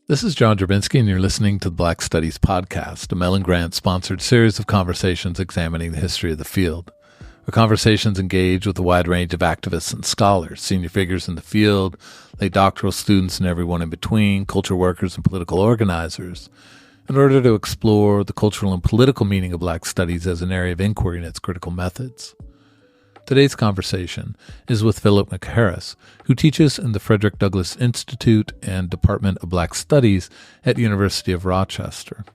This is John Drabinski, and you're listening to the Black Studies Podcast, a Mellon Grant-sponsored series of conversations examining the history of the field. Our conversations engage with a wide range of activists and scholars, senior figures in the field, late doctoral students and everyone in between, culture workers and political organizers, in order to explore the cultural and political meaning of Black studies as an area of inquiry and its critical methods. Today's conversation is with Philip McHarris, who teaches in the Frederick Douglass Institute and Department of Black Studies at University of Rochester.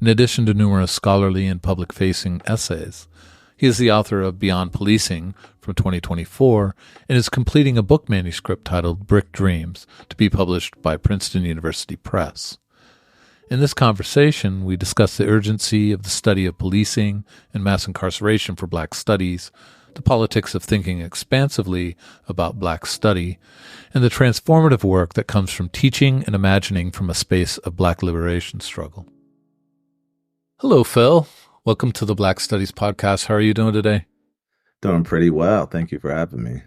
In addition to numerous scholarly and public-facing essays, he is the author of Beyond Policing from 2024 and is completing a book manuscript titled Brick Dreams to be published by Princeton University Press. In this conversation, we discuss the urgency of the study of policing and mass incarceration for Black studies, the politics of thinking expansively about Black study, and the transformative work that comes from teaching and imagining from a space of Black liberation struggle. Hello, Phil. Welcome to the Black Studies Podcast. How are you doing today? Doing pretty well. Thank you for having me.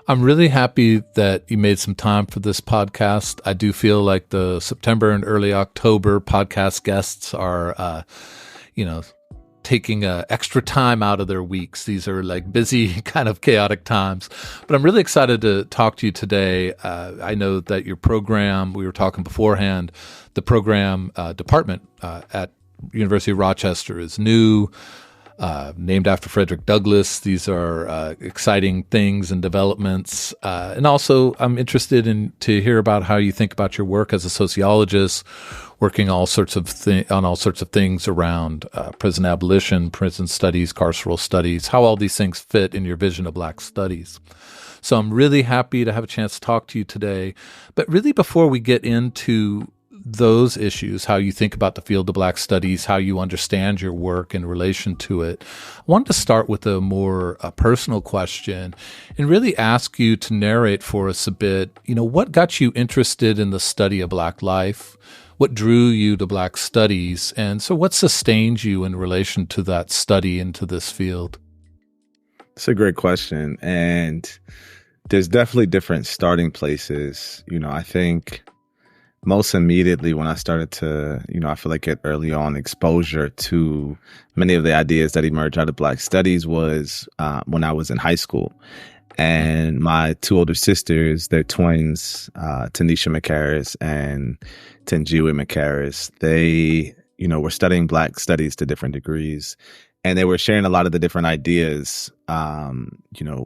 I'm really happy that you made some time for this podcast. I do feel like the September and early October podcast guests are, taking extra time out of their weeks. These are like busy, kind of chaotic times. But I'm really excited to talk to you today. I know that your program, we were talking beforehand, the program department at University of Rochester is new, named after Frederick Douglass. These are exciting things and developments. And also, I'm interested to hear about how you think about your work as a sociologist, working on all sorts of things around prison abolition, prison studies, carceral studies, how all these things fit in your vision of Black studies. So I'm really happy to have a chance to talk to you today. But really, before we get into those issues, how you think about the field of Black studies, how you understand your work in relation to it, I wanted to start with a more personal question and really ask you to narrate for us a bit, what got you interested in the study of Black life? What drew you to Black studies? And so what sustained you in relation to that study into this field? It's a great question. And there's definitely different starting places. I think most immediately when I started to, I feel like get early on exposure to many of the ideas that emerged out of Black studies was when I was in high school. And my two older sisters, they're twins, Tanisha McHarris and Tenjue McHarris, they, were studying Black studies to different degrees. And they were sharing a lot of the different ideas,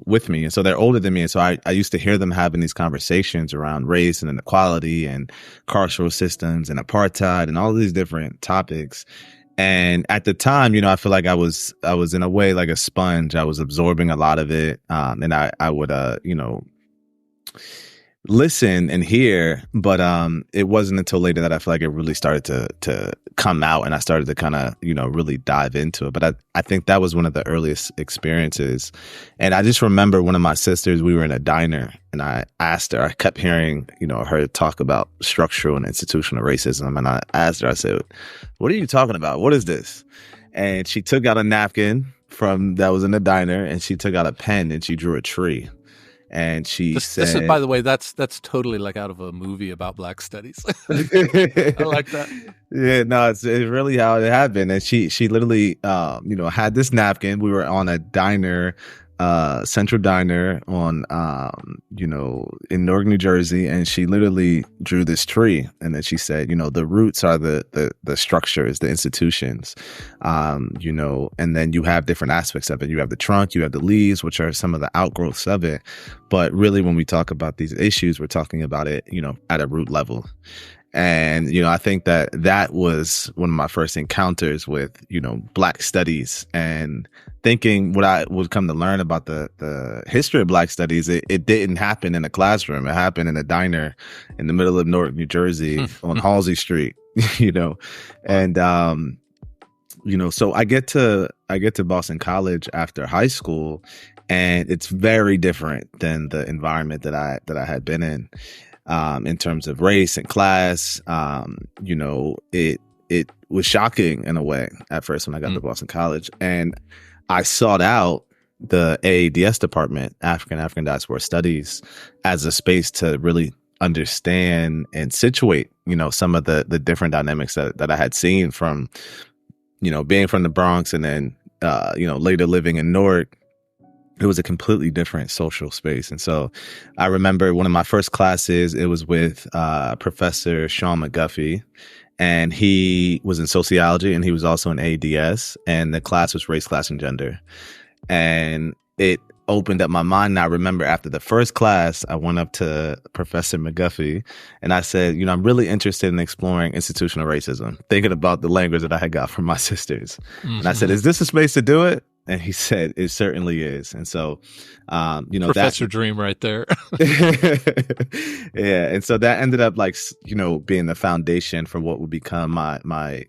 with me. And so they're older than me. And so I used to hear them having these conversations around race and inequality and carceral systems and apartheid and all of these different topics. And at the time, I feel like I was in a way like a sponge. I was absorbing a lot of it. And I would, listen and hear, but it wasn't until later that I feel like it really started to come out and I started to kind of, really dive into it. But I think that was one of the earliest experiences. And I just remember one of my sisters, we were in a diner and I asked her, I kept hearing, her talk about structural and institutional racism. And I asked her, I said, what are you talking about? What is this? And she took out a napkin that was in the diner and she took out a pen and she drew a tree. And she said, "This is, by the way, that's totally like out of a movie about Black studies." I like that. Yeah, no, it's really how it happened. And she literally, had this napkin. We were on a diner, Central Diner on, in Newark, New Jersey, and she literally drew this tree. And then she said, the roots are the structures, the institutions, and then you have different aspects of it. You have the trunk, you have the leaves, which are some of the outgrowths of it. But really, when we talk about these issues, we're talking about it, at a root level. And, I think that was one of my first encounters with, Black studies and thinking what I would come to learn about the history of Black studies. It didn't happen in a classroom. It happened in a diner in the middle of Newark, New Jersey on Halsey Street, and, so I get to Boston College after high school, and it's very different than the environment that I had been in terms of race and class. It was shocking in a way at first when I got to Boston College, and I sought out the AADS department, African Diaspora Studies, as a space to really understand and situate, some of the different dynamics that I had seen from, being from the Bronx and then, later living in Newark. It was a completely different social space. And so I remember one of my first classes, it was with Professor Sean McGuffey, and he was in sociology and he was also in ADS, and the class was race, class, and gender. And it opened up my mind. And I remember after the first class, I went up to Professor McGuffey and I said, I'm really interested in exploring institutional racism, thinking about the language that I had got from my sisters. Mm-hmm. And I said, is this a space to do it? And he said, it certainly is. And so, Professor Dream right there. Yeah. And so that ended up being the foundation for what would become my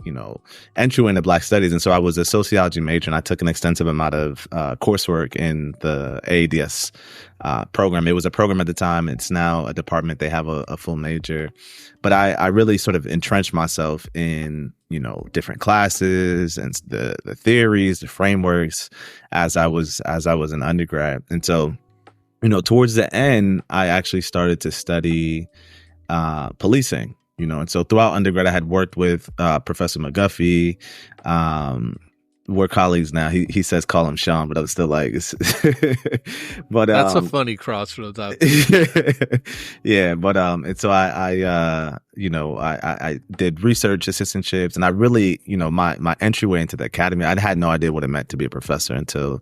entry into Black studies. And so I was a sociology major and I took an extensive amount of coursework in the ADS program. It was a program at the time. It's now a department. They have a full major. But I really sort of entrenched myself in, different classes and the theories, the frameworks as I was an undergrad. And so, towards the end, I actually started to study policing, and so throughout undergrad, I had worked with Professor McGuffey. We're colleagues now. He says call him Sean, but I was still like, but that's a funny crossroads out there. Yeah, but and so I did research assistantships, and I really, my entryway into the academy, I had no idea what it meant to be a professor until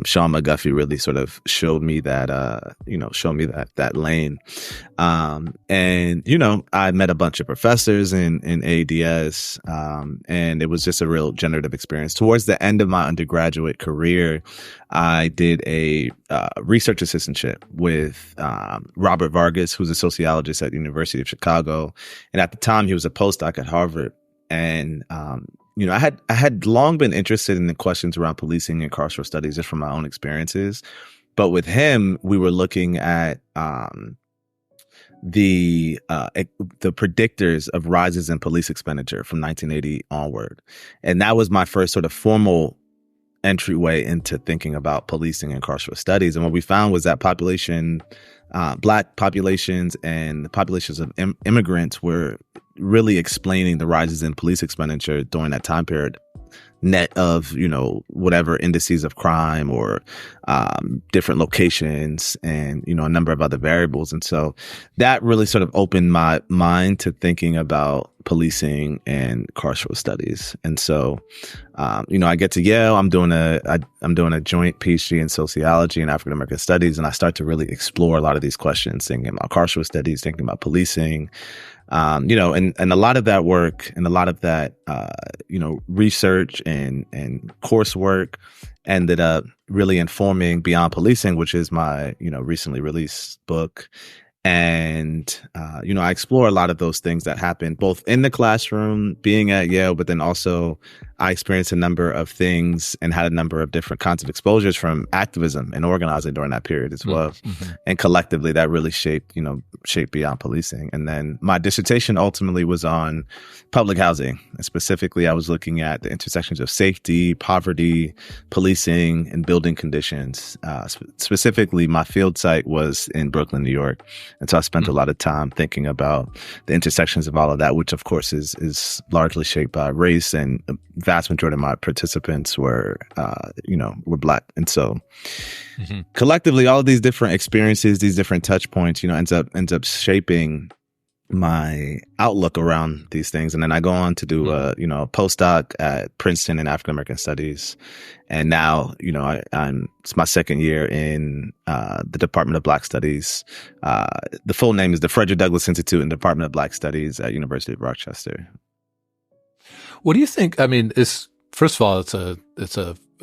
Sean McGuffey really sort of showed me that that lane. And I met a bunch of professors in ADS, and it was just a real generative experience. Towards the end of my undergraduate career, I did a research assistantship with Robert Vargas, who's a sociologist at the University of Chicago. And at the time, he was a postdoc at Harvard. And, I had long been interested in the questions around policing and carceral studies just from my own experiences. But with him, we were looking at the predictors of rises in police expenditure from 1980 onward. And that was my first sort of formal entryway into thinking about policing and carceral studies. And what we found was that Black populations and the populations of immigrants were really explaining the rises in police expenditure during that time period, net of, whatever indices of crime or different locations and, a number of other variables. And so that really sort of opened my mind to thinking about policing and carceral studies. And so, I get to Yale, I'm doing a joint PhD in sociology and African American studies. And I start to really explore a lot of these questions, thinking about carceral studies, thinking about policing, and a lot of that work and a lot of that, research and coursework ended up really informing Beyond Policing, which is my, recently released book. And, I explore a lot of those things that happen both in the classroom, being at Yale, but then also I experienced a number of things and had a number of different kinds of exposures from activism and organizing during that period as well. Mm-hmm. And collectively that really shaped Beyond Policing. And then my dissertation ultimately was on public housing. And specifically, I was looking at the intersections of safety, poverty, policing, and building conditions. Specifically, my field site was in Brooklyn, New York. And so I spent a lot of time thinking about the intersections of all of that, which of course is largely shaped by race, and the vast majority of my participants were Black. And so collectively, all of these different experiences, these different touch points, ends up shaping my outlook around these things. And then I go on to do a postdoc at Princeton in African American Studies. And now, it's my second year in the Department of Black Studies. The full name is the Frederick Douglass Institute and Department of Black Studies at University of Rochester. What do you think? I mean, first of all, it's a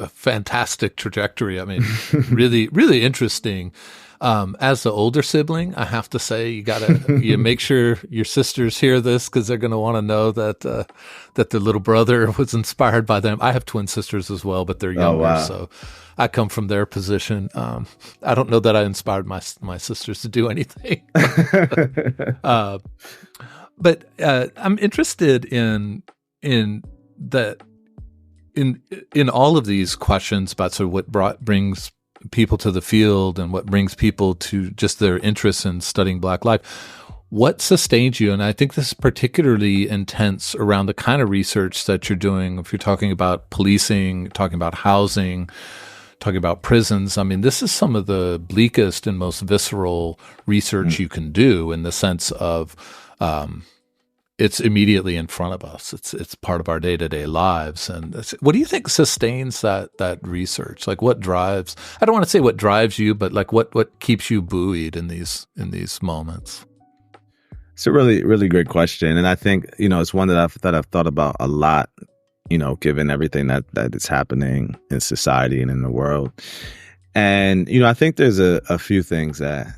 fantastic trajectory. I mean, really, really interesting. As the older sibling, I have to say, you make sure your sisters hear this, because they're going to want to know that their little brother was inspired by them. I have twin sisters as well, but they're younger, so I come from their position. I don't know that I inspired my sisters to do anything, but I'm interested in all of these questions about sort of what brings people to the field and what brings people to just their interest in studying Black life. What sustains you? And I think this is particularly intense around the kind of research that you're doing. If you're talking about policing, talking about housing, talking about prisons, I mean, this is some of the bleakest and most visceral research you can do, in the sense of it's immediately in front of us. It's part of our day-to-day lives. And what do you think sustains that research? Like, what drives? I don't want to say what drives you, but like what keeps you buoyed in these moments? It's a really, really great question. And I think, it's one that I've thought about a lot, given everything that is happening in society and in the world. And, I think there's a few things that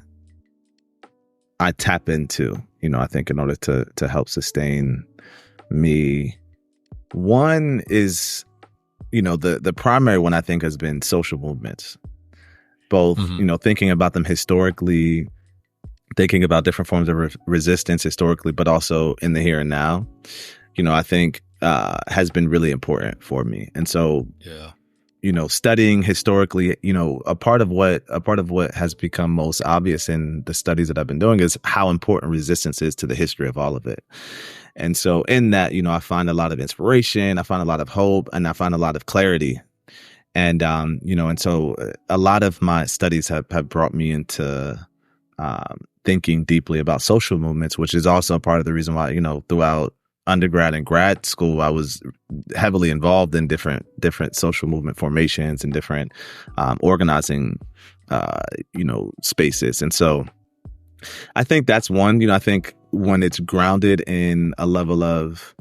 I tap into, I think, in order to help sustain me. One is, the primary one, I think, has been social movements, both, thinking about them historically, thinking about different forms of resistance historically, but also in the here and now, I think has been really important for me. And so, studying historically, a part of what has become most obvious in the studies that I've been doing is how important resistance is to the history of all of it. And so in that, I find a lot of inspiration, I find a lot of hope, and I find a lot of clarity. And, and so a lot of my studies have brought me into thinking deeply about social movements, which is also part of the reason why, throughout undergrad and grad school, I was heavily involved in different social movement formations and different organizing, spaces. And so I think that's one, I think when it's grounded in a level of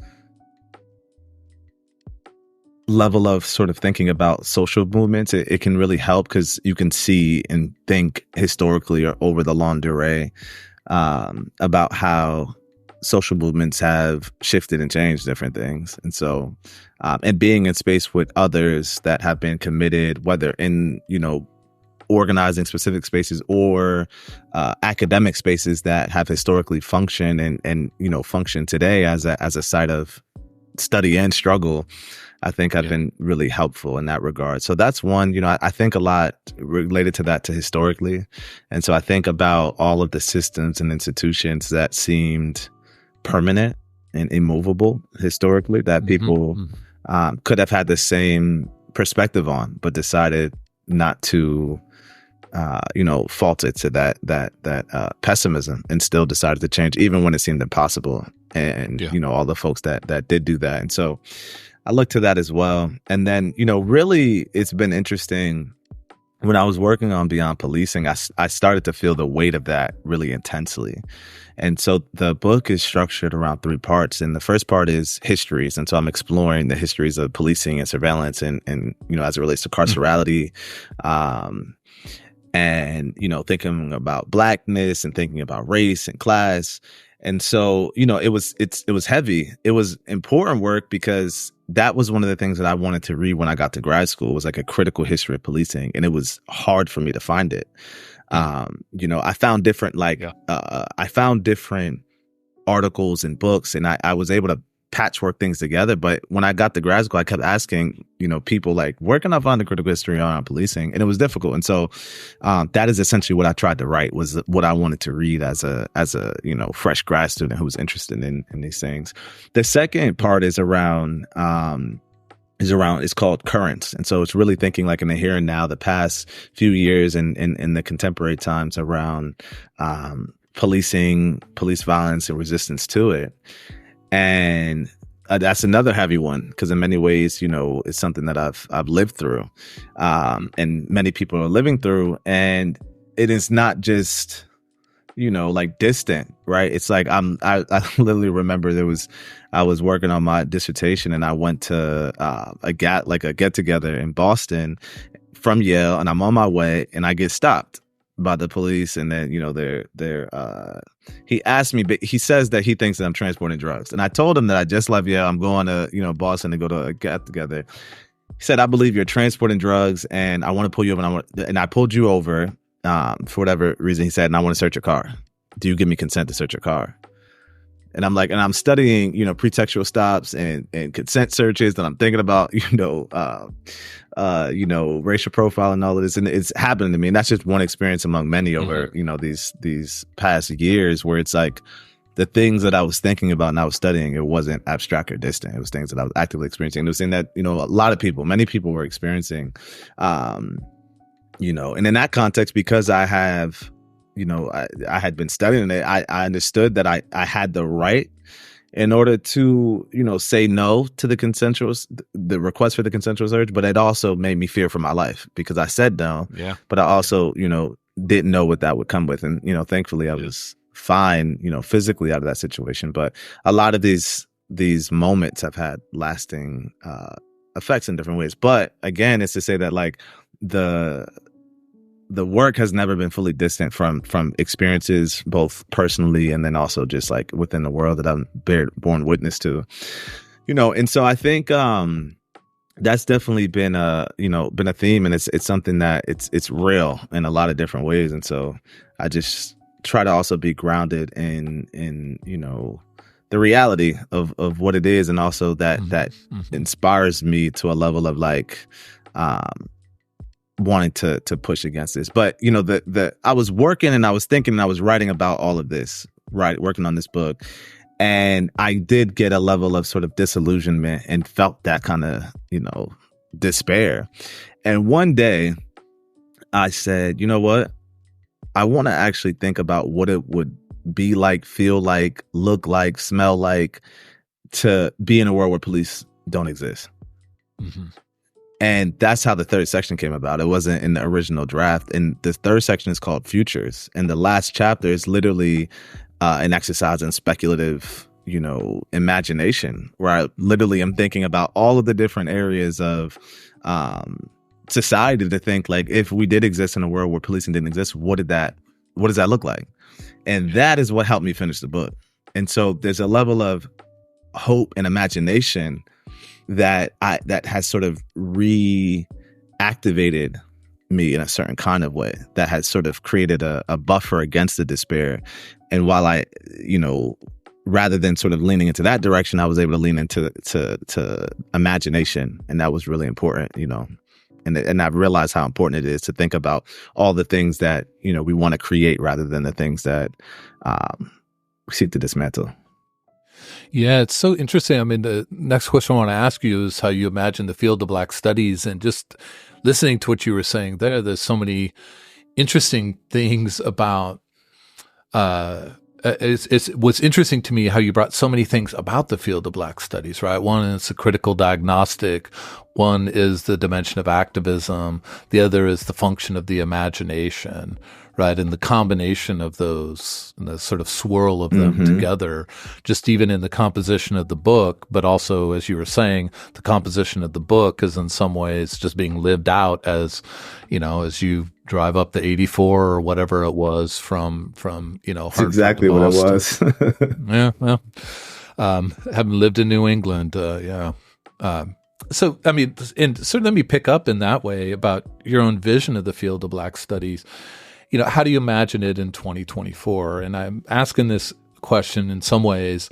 sort of thinking about social movements, it can really help, because you can see and think historically or over the long durée about how social movements have shifted and changed different things. And so, and being in space with others that have been committed, whether in, organizing specific spaces or academic spaces that have historically functioned and function today as a site of study and struggle, I think have been really helpful in that regard. So that's one, I think a lot related to that, to historically. And so I think about all of the systems and institutions that seemed permanent and immovable historically, that people could have had the same perspective on, but decided not to, fault it to that pessimism, and still decided to change, even when it seemed impossible. And, all the folks that did do that. And so I look to that as well. And then, really, it's been interesting. When I was working on Beyond Policing, I started to feel the weight of that really intensely. And so the book is structured around 3 parts. And the first part is histories. And so I'm exploring the histories of policing and surveillance and as it relates to carcerality, and, thinking about Blackness and thinking about race and class. And so, it was heavy. It was important work, because that was one of the things that I wanted to read when I got to grad school, was like a critical history of policing. And it was hard for me to find it. I found different, I found different articles and books, and I was able to patchwork things together. But when I got to grad school, I kept asking, people like, where can I find a critical history on policing? And it was difficult. And so that is essentially what I tried to write, was what I wanted to read as a fresh grad student who was interested in these things. The second part is around it's called Currents. And so it's really thinking like in the here and now, the past few years and in the contemporary times around policing, police violence, and resistance to it. And that's another heavy one, because in many ways, it's something that I've lived through, and many people are living through. And it is not just, like distant, right? It's like I literally remember I was working on my dissertation, and I went to a get together in Boston from Yale, and I'm on my way, and I get stopped by the police. And then, he asked me, but he says that he thinks that I'm transporting drugs. And I told him that I just left Yale. I'm going to, Boston to go to a get together. He said, I believe you're transporting drugs, and I want to pull you over. And I pulled you over for whatever reason, he said, and I want to search your car. Do you give me consent to search your car? And I'm studying, pretextual stops and consent searches, and I'm thinking about, racial profile and all of this. And it's happening to me. And that's just one experience among many over, these past years, where it's like the things that I was thinking about and I was studying, it wasn't abstract or distant. It was things that I was actively experiencing. It was things that, a lot of people, many people were experiencing, and in that context, because I have, I had been studying it, I understood that I had the right in order to, say no to the request for the consensual search, but it also made me fear for my life because I said no. Yeah. But I also, didn't know what that would come with. And, thankfully I was fine, physically out of that situation. But a lot of these moments have had lasting effects in different ways. But again, it's to say that like the work has never been fully distant from experiences, both personally and then also just like within the world that I'm born witness to, And so I think that's definitely been a theme, and it's something that it's real in a lot of different ways. And so I just try to also be grounded in the reality of what it is, and also that inspires me to a level of like wanting to push against this. But I was working and I was thinking and I was writing about all of this, right, working on this book, and I did get a level of sort of disillusionment and felt that kind of despair. And one day I said, you know what, I want to actually think about what it would be like, feel like, look like, smell like to be in a world where police don't exist. Mm-hmm. And that's how the third section came about. It wasn't in the original draft. And the third section is called Futures. And the last chapter is literally an exercise in speculative, imagination, where I literally am thinking about all of the different areas of society to think like, if we did exist in a world where policing didn't exist, what does that look like? And that is what helped me finish the book. And so there's a level of hope and imagination that has sort of reactivated me in a certain kind of way, that has sort of created a buffer against the despair. And while I, rather than sort of leaning into that direction, I was able to lean into to imagination, and that was really important, And I've realized how important it is to think about all the things that, we want to create rather than the things that we seek to dismantle. Yeah, it's so interesting. I mean, the next question I want to ask you is how you imagine the field of Black studies, and just listening to what you were saying there's so many interesting things about what's interesting to me how you brought so many things about the field of Black studies, right? One is the critical diagnostic. One is the dimension of activism. The other is the function of the imagination, right? And the combination of those and the sort of swirl of them together, just even in the composition of the book, but also, as you were saying, the composition of the book is in some ways just being lived out as you drive up the 84 or whatever it was from That's exactly what it was. Yeah, well, having lived in New England, so, I mean, and so let me pick up in that way about your own vision of the field of Black studies. How do you imagine it in 2024? And I'm asking this question in some ways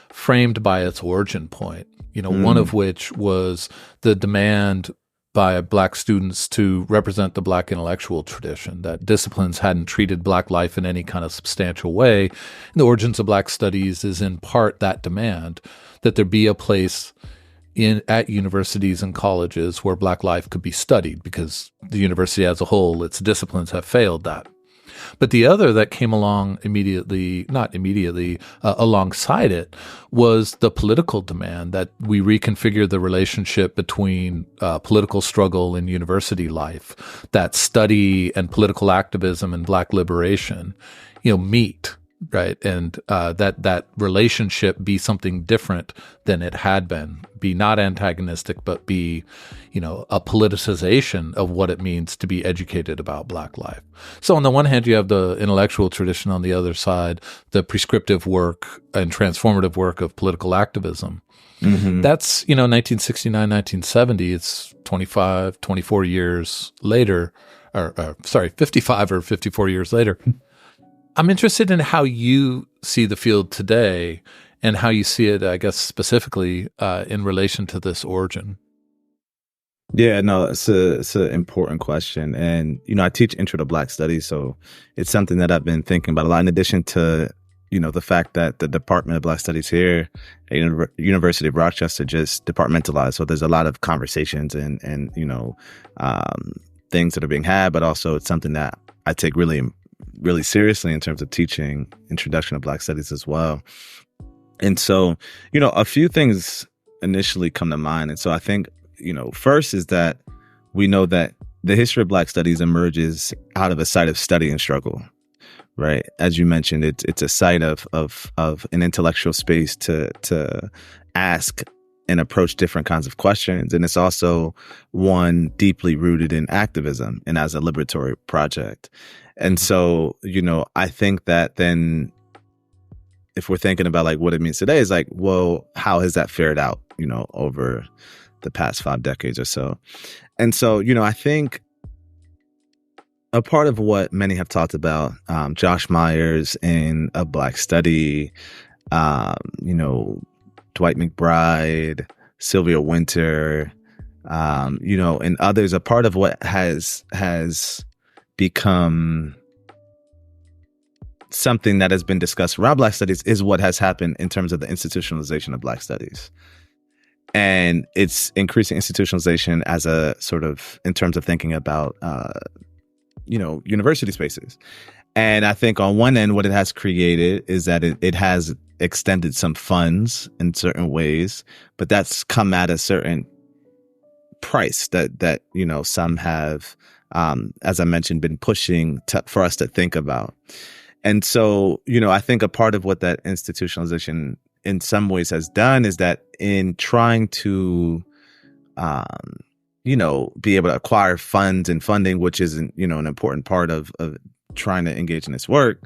framed by its origin point, one of which was the demand by Black students to represent the Black intellectual tradition, that disciplines hadn't treated Black life in any kind of substantial way. And the origins of Black studies is in part that demand, that there be a place at universities and colleges where Black life could be studied, because the university as a whole, its disciplines have failed that. But the other that came along alongside it was the political demand that we reconfigure the relationship between political struggle and university life, that study and political activism and Black liberation, meet. Right. And that relationship be something different than it had been, be not antagonistic, but be, a politicization of what it means to be educated about Black life. So on the one hand, you have the intellectual tradition. On the other side, the prescriptive work and transformative work of political activism. Mm-hmm. That's, 1969, 1970. It's 24 years later, 55 or 54 years later. I'm interested in how you see the field today and how you see it, I guess, specifically in relation to this origin. Yeah, no, it's an important question. And, I teach Intro to Black Studies, so it's something that I've been thinking about a lot, in addition to, the fact that the Department of Black Studies here at University of Rochester just departmentalized. So there's a lot of conversations and things that are being had, but also it's something that I take really, really seriously in terms of teaching Introduction to Black Studies as well. And so, a few things initially come to mind. And so I think, first is that we know that the history of Black studies emerges out of a site of study and struggle, right? As you mentioned, it's a site of an intellectual space to ask and approach different kinds of questions. And it's also one deeply rooted in activism and as a liberatory project. And so, I think that then if we're thinking about like what it means today is like, well, how has that fared out, over the past 5 decades or so? And so, I think a part of what many have talked about, Josh Myers in A Black Study, Dwight McBride, Sylvia Wynter, and others, a part of what has become something that has been discussed around Black studies is what has happened in terms of the institutionalization of Black studies. And it's increasing institutionalization as a sort of, in terms of thinking about, university spaces. And I think on one end, what it has created is that it has extended some funds in certain ways, but that's come at a certain price that some have, as I mentioned, been pushing for us to think about. And so, I think a part of what that institutionalization in some ways has done is that in trying to, be able to acquire funds and funding, which is, an important part of trying to engage in this work.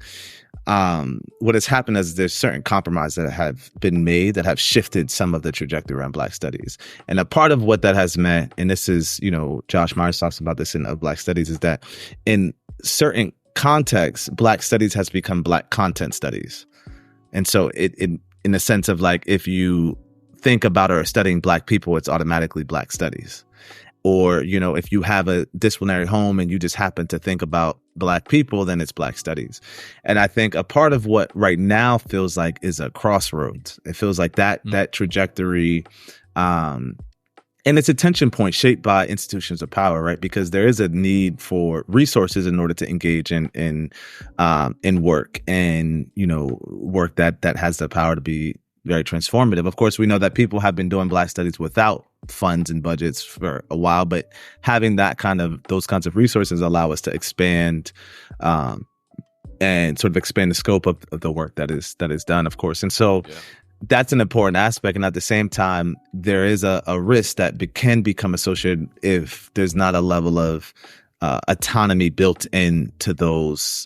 What has happened is there's certain compromises that have been made that have shifted some of the trajectory around Black studies. And a part of what that has meant, and this is, Josh Myers talks about this in Black Studies, is that in certain contexts, Black studies has become Black content studies. And so it in the sense of like, if you think about or are studying Black people, it's automatically Black studies. Or, if you have a disciplinary home and you just happen to think about Black people, then it's Black studies. And I think a part of what right now feels like is a crossroads. It feels like that trajectory, and it's a tension point shaped by institutions of power, right? Because there is a need for resources in order to engage in work and, work that has the power to be very transformative. Of course, we know that people have been doing Black studies without funds and budgets for a while, but having those kinds of resources allow us to expand and sort of expand the scope of the work that is done, of course. And so that's an important aspect. And at the same time, there is a risk that can become associated if there's not a level of autonomy built into those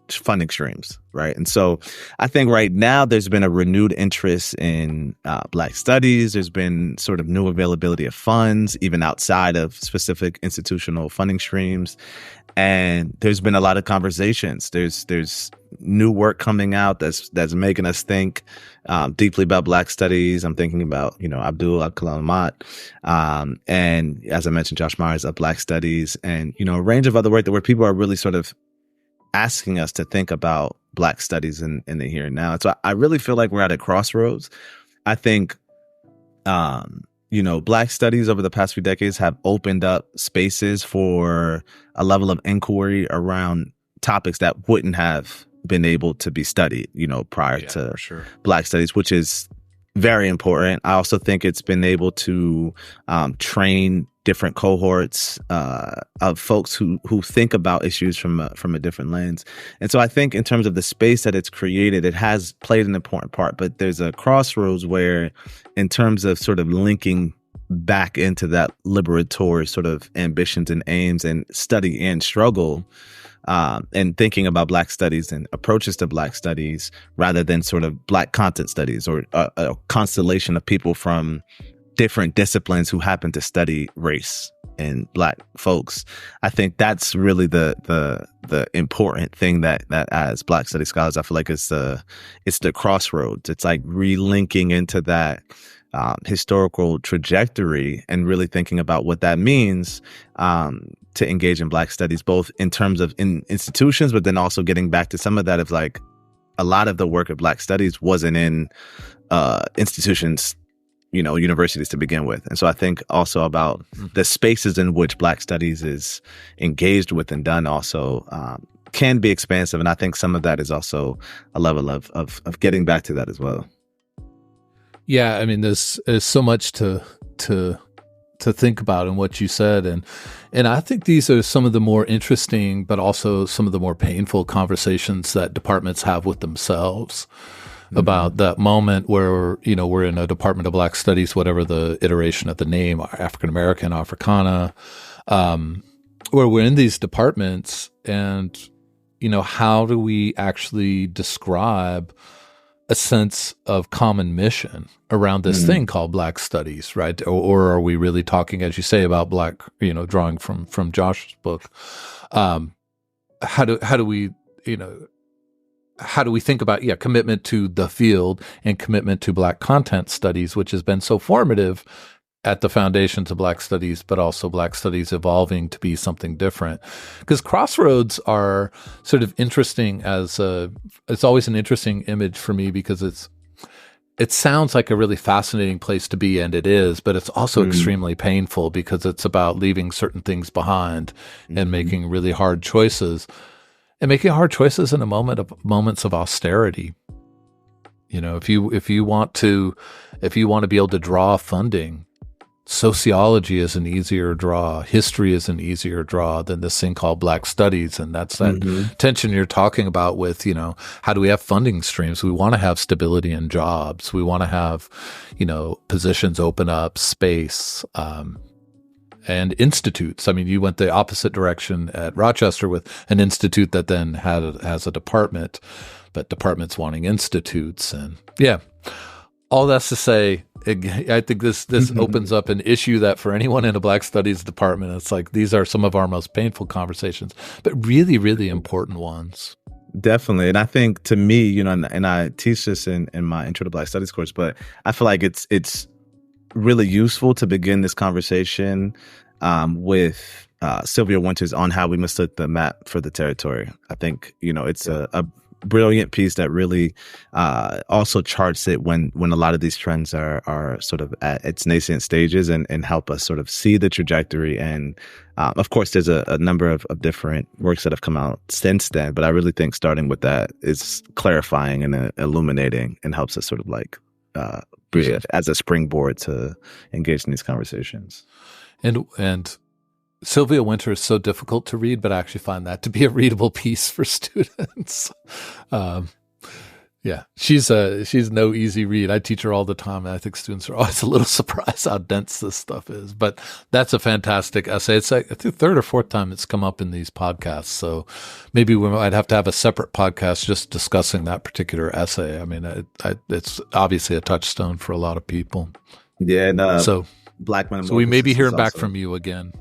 funding streams, right? And so I think right now there's been a renewed interest in Black studies. There's been sort of new availability of funds, even outside of specific institutional funding streams. And there's been a lot of conversations. There's new work coming out that's making us think deeply about Black studies. I'm thinking about, Abdul Al-Kalamat, and as I mentioned, Josh Myers of Black Studies, and, a range of other work where people are really sort of asking us to think about Black studies in the here and now. And so I really feel like we're at a crossroads. I think, Black studies over the past few decades have opened up spaces for a level of inquiry around topics that wouldn't have been able to be studied, prior to Black studies, which is very important. I also think it's been able to train different cohorts of folks who think about issues from a different lens. And so I think in terms of the space that it's created, it has played an important part. But there's a crossroads where, in terms of sort of linking back into that liberatory sort of ambitions and aims and study and struggle, and thinking about Black studies and approaches to Black studies rather than sort of Black content studies or a constellation of people from different disciplines who happen to study race and Black folks. I think that's really the important thing that as Black studies scholars, I feel like it's the crossroads. It's like relinking into that historical trajectory and really thinking about what that means to engage in Black studies, both in terms of in institutions, but then also getting back to some of that of like a lot of the work of Black studies wasn't in institutions, universities to begin with. And so I think also about the spaces in which Black studies is engaged with and done also can be expansive. And I think some of that is also a level of getting back to that as well. Yeah, I mean, there's so much to think about in what you said, and I think these are some of the more interesting, but also some of the more painful conversations that departments have with themselves about that moment where we're in a Department of Black Studies, whatever the iteration of the name, African American, Africana, where we're in these departments, and how do we actually describe a sense of common mission around this thing called Black Studies, right? Or are we really talking, as you say, about Black, drawing from Josh's book? How do we think about, commitment to the field and commitment to Black content studies, which has been so formative at the foundations of Black studies, but also Black studies evolving to be something different. Because crossroads are sort of interesting it's always an interesting image for me, because it sounds like a really fascinating place to be, and it is, but it's also extremely painful, because it's about leaving certain things behind and making really hard choices, and making hard choices in moments of austerity. If you want to be able to draw funding, sociology is an easier draw. History is an easier draw than this thing called Black Studies. And that's that tension you're talking about with, how do we have funding streams? We want to have stability in jobs. We want to have, positions open up, space, and institutes. I mean, you went the opposite direction at Rochester with an institute that then has a department, but departments wanting institutes. And all that's to say, I think this opens up an issue that for anyone in a Black Studies department, it's like these are some of our most painful conversations, but really, really important ones. Definitely. And I think to me, and I teach this in my Intro to Black Studies course, but I feel like it's really useful to begin this conversation with Sylvia Winters on how we mistook the map for the territory. I think, it's a brilliant piece that really also charts it when a lot of these trends are sort of at its nascent stages and help us sort of see the trajectory. And of course, there's a number of different works that have come out since then, but I really think starting with that is clarifying and illuminating and helps us sort of like as a springboard to engage in these conversations. And Sylvia Winters is so difficult to read, but I actually find that to be a readable piece for students. She's no easy read. I teach her all the time, and I think students are always a little surprised how dense this stuff is. But that's a fantastic essay. It's like, I think third or fourth time it's come up in these podcasts. So maybe we might have to have a separate podcast just discussing that particular essay. I mean, it's obviously a touchstone for a lot of people. Yeah, and so Black Metamorphosis. So we may be hearing back from you again.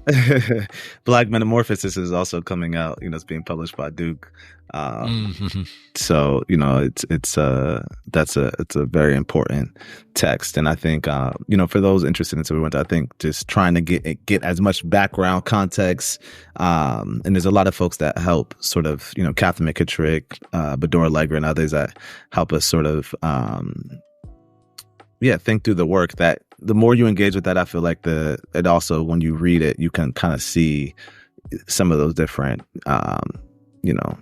Black Metamorphosis is also coming out. It's being published by Duke. So it's a very important text, and I think for those interested in Sylvia Winters, I think just trying to get as much background context. And there's a lot of folks that help sort of Catherine McKittrick, Bedora Legger, and others that help us sort of think through the work. That the more you engage with that, I feel like it also, when you read it, you can kind of see some of those different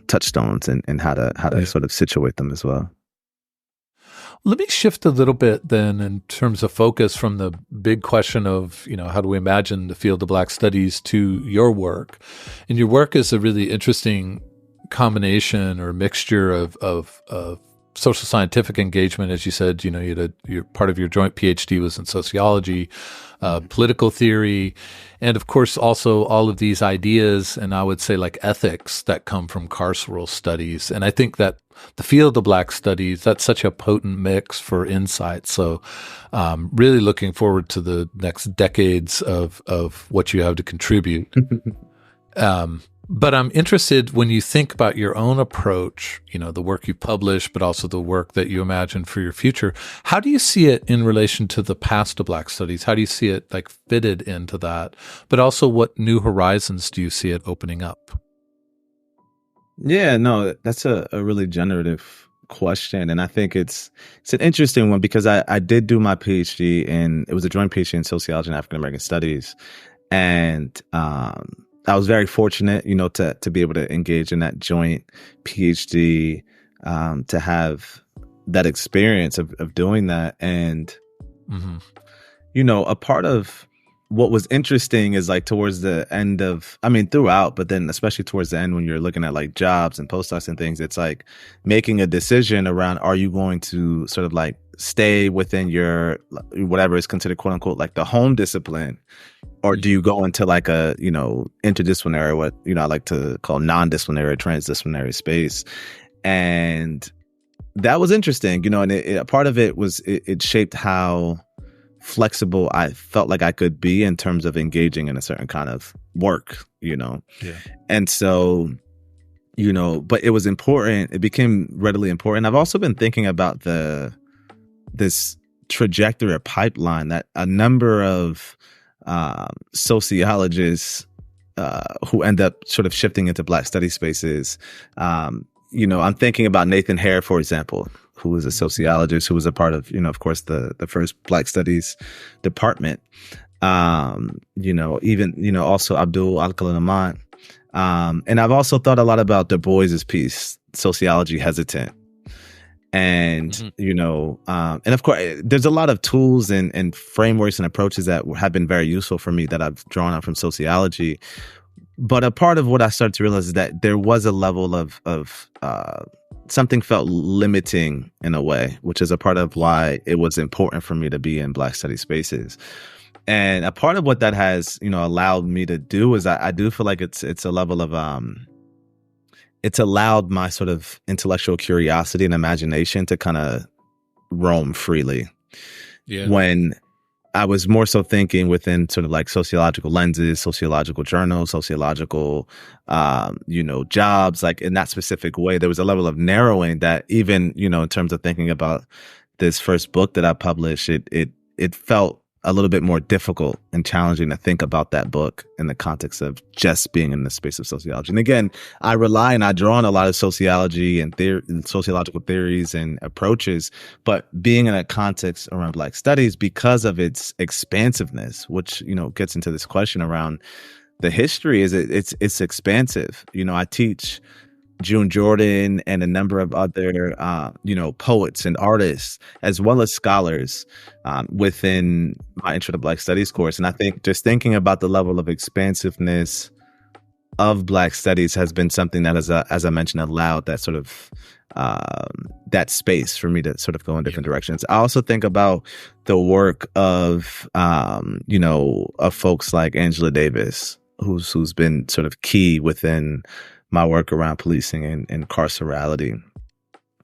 touchstones and how to sort of situate them as well. Let me shift a little bit then in terms of focus from the big question of, how do we imagine the field of Black Studies to your work. And your work is a really interesting combination or mixture of social scientific engagement, as you said, you had your part of your joint PhD was in sociology, political theory, and of course also all of these ideas, and I would say like ethics that come from carceral studies. And I think that the field of Black studies, that's such a potent mix for insight. So really looking forward to the next decades of what you have to contribute. But I'm interested when you think about your own approach, the work you publish, but also the work that you imagine for your future. How do you see it in relation to the past of Black studies? How do you see it like fitted into that? But also what new horizons do you see it opening up? Yeah, no, that's a really generative question. And I think it's an interesting one because I did do my PhD it was a joint PhD in sociology and African American studies. And I was very fortunate, to be able to engage in that joint PhD, to have that experience of doing that. And, a part of what was interesting is like towards the end throughout, but then especially towards the end when you're looking at like jobs and postdocs and things, it's like making a decision around, are you going to sort of like stay within your, whatever is considered quote unquote, like the home discipline, or do you go into like a, interdisciplinary, what, I like to call non-disciplinary, transdisciplinary space. And that was interesting, and a part of it was, it shaped how flexible I felt like I could be in terms of engaging in a certain kind of work, Yeah. And so, but it was important. It became readily important. I've also been thinking about this trajectory or pipeline that a number of sociologists who end up sort of shifting into Black study spaces. I'm thinking about Nathan Hare, for example, who was a sociologist who was a part of, of course, the first Black studies department. Even, also Abdul Al-Kalamat. And I've also thought a lot about Du Bois's piece, Sociology Hesitant. And, and of course, there's a lot of tools and frameworks and approaches that have been very useful for me that I've drawn out from sociology. But a part of what I started to realize is that there was a level of something felt limiting in a way, which is a part of why it was important for me to be in Black study spaces. And a part of what that has, allowed me to do is I do feel like it's a level of it's allowed my sort of intellectual curiosity and imagination to kind of roam freely. Yeah. When I was more so thinking within sort of like sociological lenses, sociological journals, sociological, jobs, like in that specific way, there was a level of narrowing that even, in terms of thinking about this first book that I published, it felt a little bit more difficult and challenging to think about that book in the context of just being in the space of sociology. And again, I rely and I draw on a lot of sociology and sociological theories and approaches, but being in a context around Black studies because of its expansiveness, which, gets into this question around the history, is it's expansive. I teach June Jordan and a number of other, poets and artists, as well as scholars within my Intro to Black Studies course. And I think just thinking about the level of expansiveness of Black studies has been something that, as I mentioned, allowed that sort of that space for me to sort of go in different directions. I also think about the work of, of folks like Angela Davis, who's been sort of key within my work around policing and carcerality.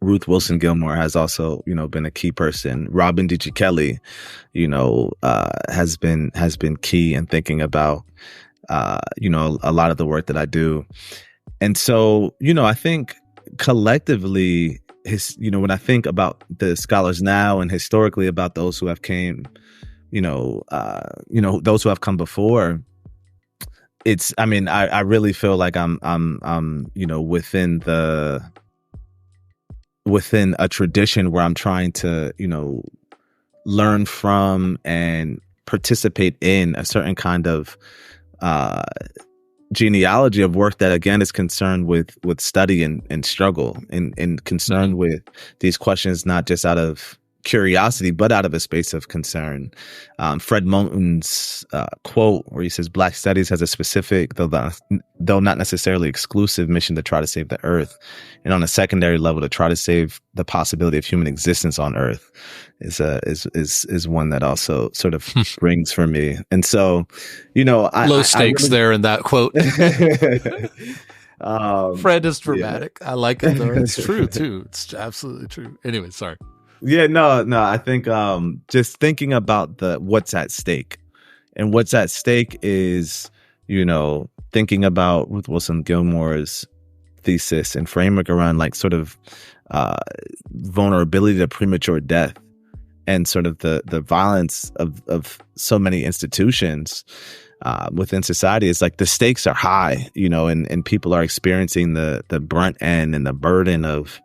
Ruth Wilson Gilmore has also, been a key person. Robin DiCiccelli, has been key in thinking about, a lot of the work that I do. And so, I think collectively, when I think about the scholars now and historically about those who have came, those who have come before, I really feel like I'm within a tradition where I'm trying to, learn from and participate in a certain kind of genealogy of work that, again, is concerned with study and struggle and concerned with these questions, not just out of curiosity, but out of a space of concern. Fred Moten's quote where he says, Black studies has a specific, though not necessarily exclusive, mission to try to save the earth. And on a secondary level, to try to save the possibility of human existence on earth is one that also sort of rings for me. And so, low stakes there in that quote. Fred is dramatic. I like it though. It's true too. It's absolutely true. Anyway, sorry. Yeah, no. I think just thinking about what's at stake, and what's at stake is, thinking about Ruth Wilson Gilmore's thesis and framework around like sort of vulnerability to premature death, and sort of the violence of so many institutions within society. It's like the stakes are high, and people are experiencing the brunt end and the burden of,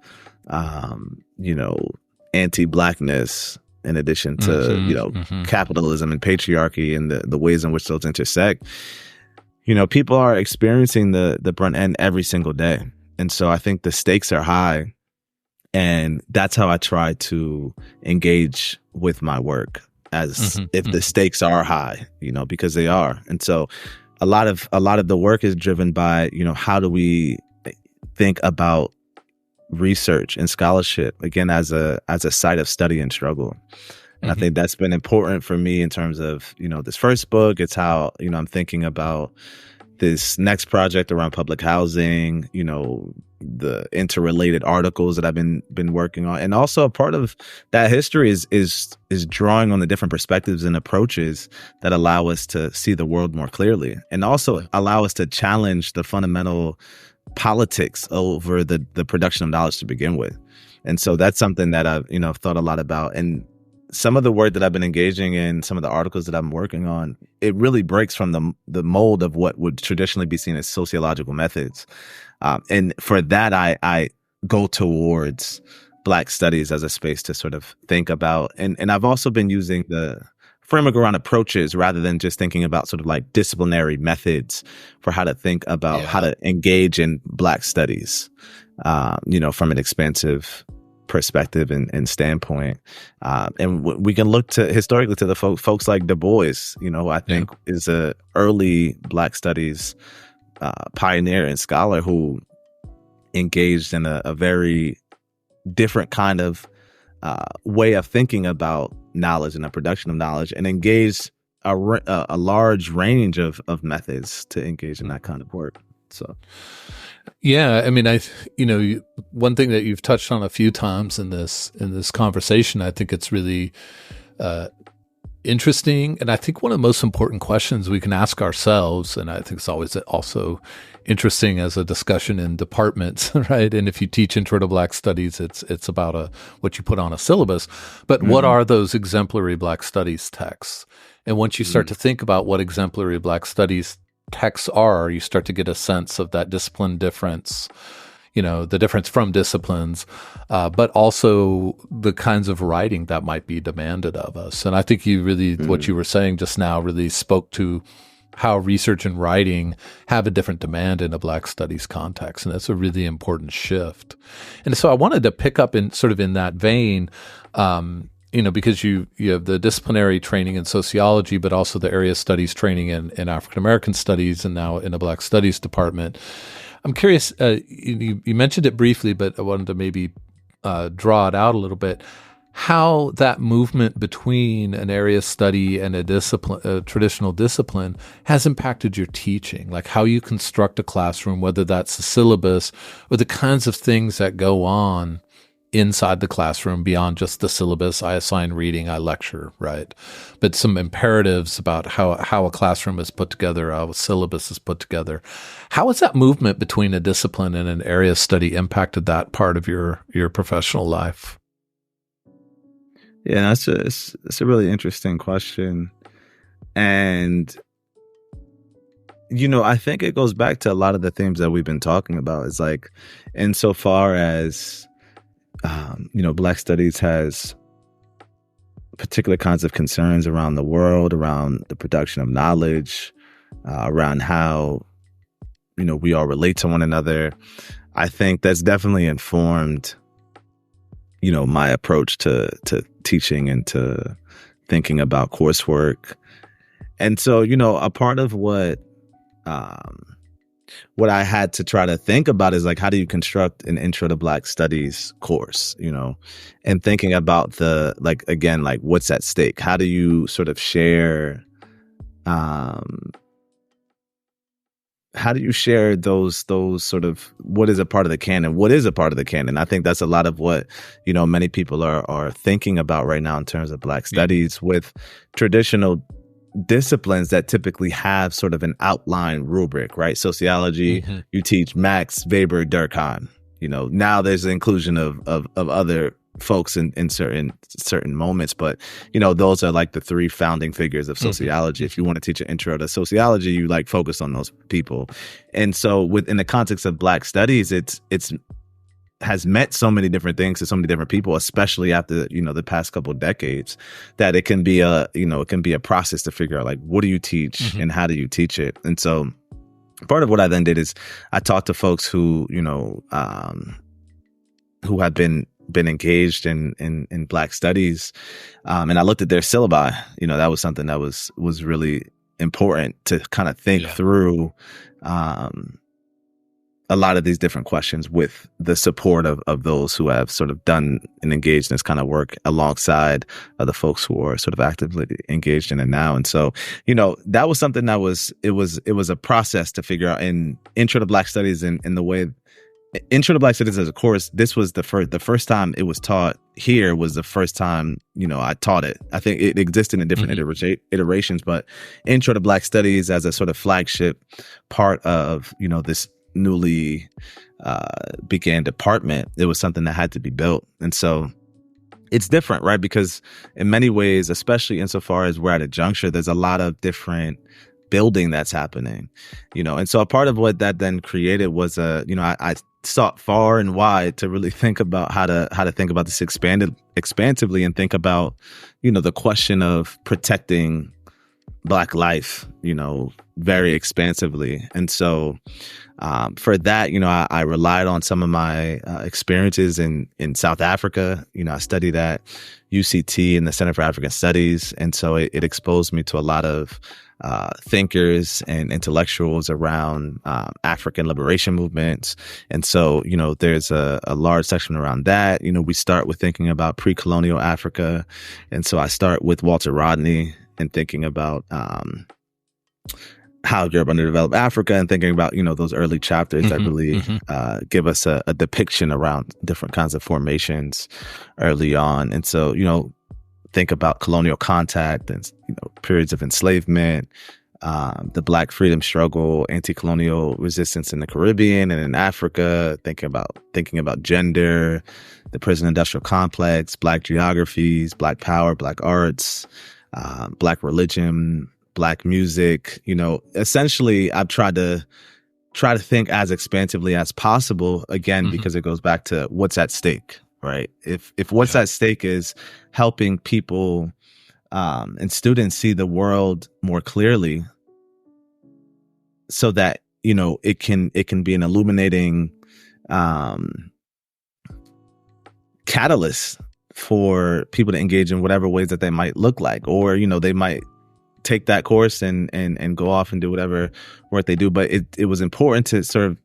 anti-Blackness, in addition to, capitalism and patriarchy and the ways in which those intersect. People are experiencing the brunt end every single day. And so I think the stakes are high, and that's how I try to engage with my work, as if the stakes are high, because they are. And so a lot of the work is driven by, how do we think about research and scholarship, again, as a site of study and struggle. And I think that's been important for me in terms of, this first book. It's how, I'm thinking about this next project around public housing, the interrelated articles that I've been working on. And also a part of that history is drawing on the different perspectives and approaches that allow us to see the world more clearly, and also allow us to challenge the fundamental politics over the production of knowledge to begin with. And so that's something that I've, thought a lot about. And some of the work that I've been engaging in, some of the articles that I'm working on, it really breaks from the mold of what would traditionally be seen as sociological methods. And for that, I go towards Black studies as a space to sort of think about. And I've also been using the framework around approaches rather than just thinking about sort of like disciplinary methods for how to think about how to engage in Black studies, from an expansive perspective and standpoint. And we can look to historically to the folks like Du Bois, I think is a early Black studies pioneer and scholar who engaged in a very different kind of way of thinking about knowledge and the production of knowledge, and engaged a large range of methods to engage in that kind of work. So, yeah, I mean, one thing that you've touched on a few times in this conversation, I think it's really interesting, and I think one of the most important questions we can ask ourselves, and I think it's always also interesting as a discussion in departments, right? And if you teach Intro to Black Studies, it's about what you put on a syllabus. But what are those exemplary Black Studies texts? And once you start to think about what exemplary Black Studies texts are, you start to get a sense of that discipline difference, the difference from disciplines, but also the kinds of writing that might be demanded of us. And I think you really, what you were saying just now really spoke to how research and writing have a different demand in a Black studies context. And that's a really important shift. And so I wanted to pick up in sort of in that vein, because you have the disciplinary training in sociology, but also the area studies training in African-American studies, and now in a Black studies department. I'm curious, you mentioned it briefly, but I wanted to maybe draw it out a little bit, how that movement between an area study and a traditional discipline has impacted your teaching, like how you construct a classroom, whether that's the syllabus or the kinds of things that go on inside the classroom beyond just the syllabus. I assign reading, I lecture, right? But some imperatives about how a classroom is put together, how a syllabus is put together. How has that movement between a discipline and an area study impacted that part of your professional life? Yeah, that's a really interesting question. And, I think it goes back to a lot of the themes that we've been talking about. It's like, insofar as, Black studies has particular kinds of concerns around the world, around the production of knowledge, around how, we all relate to one another. I think that's definitely informed my approach to teaching and to thinking about coursework. And so, a part of what I had to try to think about is like, how do you construct an Intro to Black Studies course, and thinking about what's at stake? How do you sort of share, those sort of, what is a part of the canon? What is a part of the canon? I think that's a lot of what, many people are thinking about right now in terms of Black studies with traditional disciplines that typically have sort of an outline rubric, right? Sociology, you teach Max, Weber, Durkheim. Now there's the inclusion of other folks in certain moments, but those are like the three founding figures of sociology. If you want to teach an intro to sociology, you like focus on those people. And so within the context of Black studies, it's has meant so many different things to so many different people, especially after the past couple of decades, that it can be a process to figure out like, what do you teach and how do you teach it. And so part of what I then did is I talked to folks who had been engaged in Black studies, and I looked at their syllabi. That was something that was really important to kind of think through a lot of these different questions with the support of those who have sort of done and engaged in this kind of work alongside the folks who are sort of actively engaged in it now. And so, that was something that was a process to figure out. In Intro to Black Studies in the way Intro to Black Studies as a course, this was the first time it was taught here was the first time, I taught it. I think it existed in different iterations, but Intro to Black Studies as a sort of flagship part of, this newly began department, it was something that had to be built. And so it's different, right? Because in many ways, especially insofar as we're at a juncture, there's a lot of different building that's happening, and so a part of what that then created was I sought far and wide to really think about how to think about this expansively and think about, the question of protecting Black life, very expansively. And so for that, I relied on some of my experiences in South Africa. I studied at UCT in the Center for African Studies. And so it exposed me to a lot of thinkers and intellectuals around African liberation movements. And so, there's a large section around that. We start with thinking about pre-colonial Africa. And so I start with Walter Rodney and thinking about how Europe underdeveloped Africa and thinking about, those early chapters that really give us a depiction around different kinds of formations early on. And so, think about colonial contact and, periods of enslavement, the Black freedom struggle, anti-colonial resistance in the Caribbean and in Africa, thinking about gender, the prison industrial complex, Black geographies, Black power, Black arts, Black religion, Black music. Essentially I've tried to think as expansively as possible, again, because it goes back to what's at stake, right? If what's at stake is helping people and students see the world more clearly so that, it can be an illuminating catalyst for people to engage in whatever ways that they might look like, or, they might take that course and go off and do whatever work they do. But it was important to serve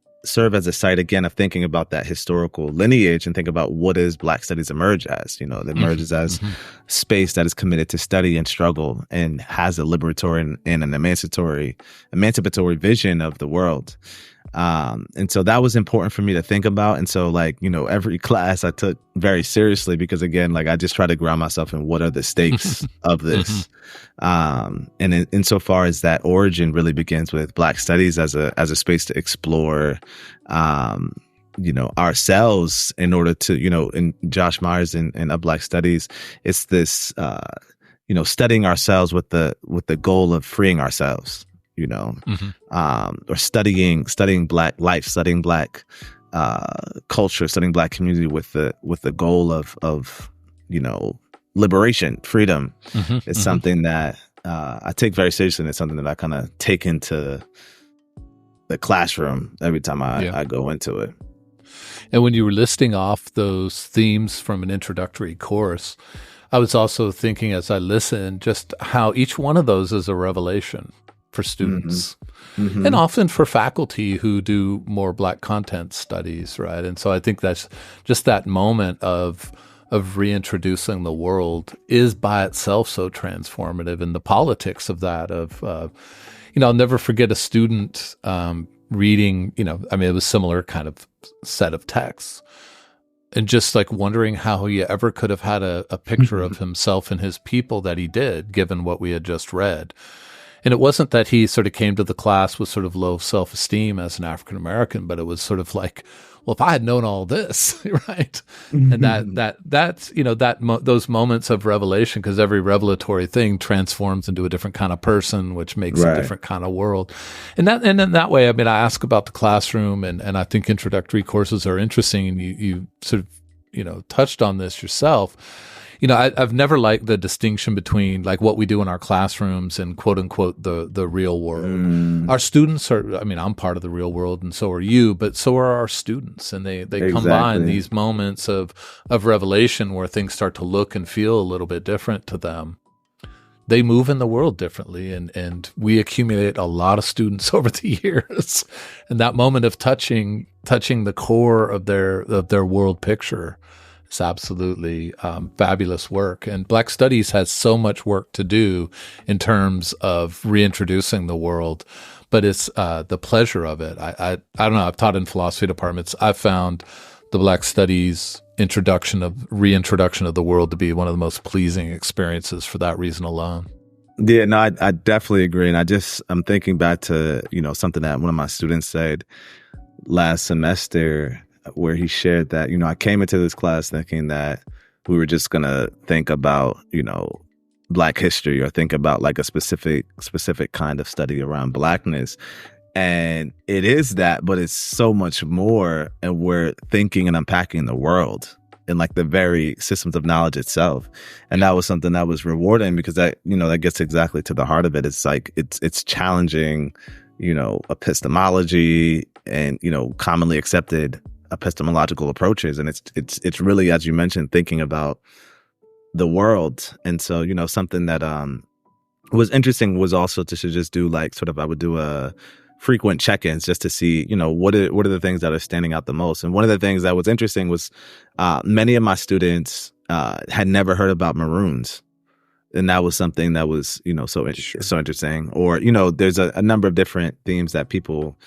as a site, again, of thinking about that historical lineage and think about what does Black studies emerge as. It emerges as space that is committed to study and struggle and has a liberatory and an emancipatory vision of the world. And so that was important for me to think about. And so every class I took very seriously because, again, I just try to ground myself in what are the stakes of this. And insofar as that origin really begins with Black studies as a space to explore, ourselves in order to, in Josh Myers and Black studies, it's this, studying ourselves with the goal of freeing ourselves. Or studying Black life, studying Black culture, studying Black community with the goal of liberation, freedom. It's something that I take very seriously, and it's something that I kind of take into the classroom every time I go into it. And when you were listing off those themes from an introductory course, I was also thinking as I listened just how each one of those is a revelation for students and often for faculty who do more Black content studies, right? And so I think that's just that moment of reintroducing the world is by itself so transformative, and the politics of that I'll never forget a student reading, it was similar kind of set of texts, and just like wondering how he ever could have had a picture of himself and his people that he did, given what we had just read. And it wasn't that he sort of came to the class with sort of low self-esteem as an African American, but it was sort of like, well, if I had known all this, right? And that's those moments of revelation, because every revelatory thing transforms into a different kind of person, which makes a different kind of world. And in that way, I ask about the classroom, and I think introductory courses are interesting, and you sort of, touched on this yourself. I've never liked the distinction between like what we do in our classrooms and quote unquote the real world. Our students are, I'm part of the real world, and so are you, but so are our students. And they combine these moments of revelation where things start to look and feel a little bit different to them. They move in the world differently, and we accumulate a lot of students over the years. And that moment of touching the core of their world picture, it's absolutely fabulous work. And Black Studies has so much work to do in terms of reintroducing the world, but it's the pleasure of it. I don't know. I've taught in philosophy departments. I've found the Black Studies reintroduction of the world to be one of the most pleasing experiences for that reason alone. Yeah, no, I definitely agree. And I'm thinking back to, something that one of my students said last semester, where he shared that, I came into this class thinking that we were just going to think about, Black history, or think about like a specific kind of study around Blackness. And it is that, but it's so much more. And we're thinking and unpacking the world and like the very systems of knowledge itself. And that was something that was rewarding, because that gets exactly to the heart of it. It's like, it's challenging, epistemology and, commonly accepted epistemological approaches. And it's really, as you mentioned, thinking about the world. And so, something that was interesting was also to just do like sort of, I would do a frequent check-ins just to see, what are the things that are standing out the most. And one of the things that was interesting was many of my students had never heard about Maroons. And that was something that was, so interesting. Or, there's a number of different themes that people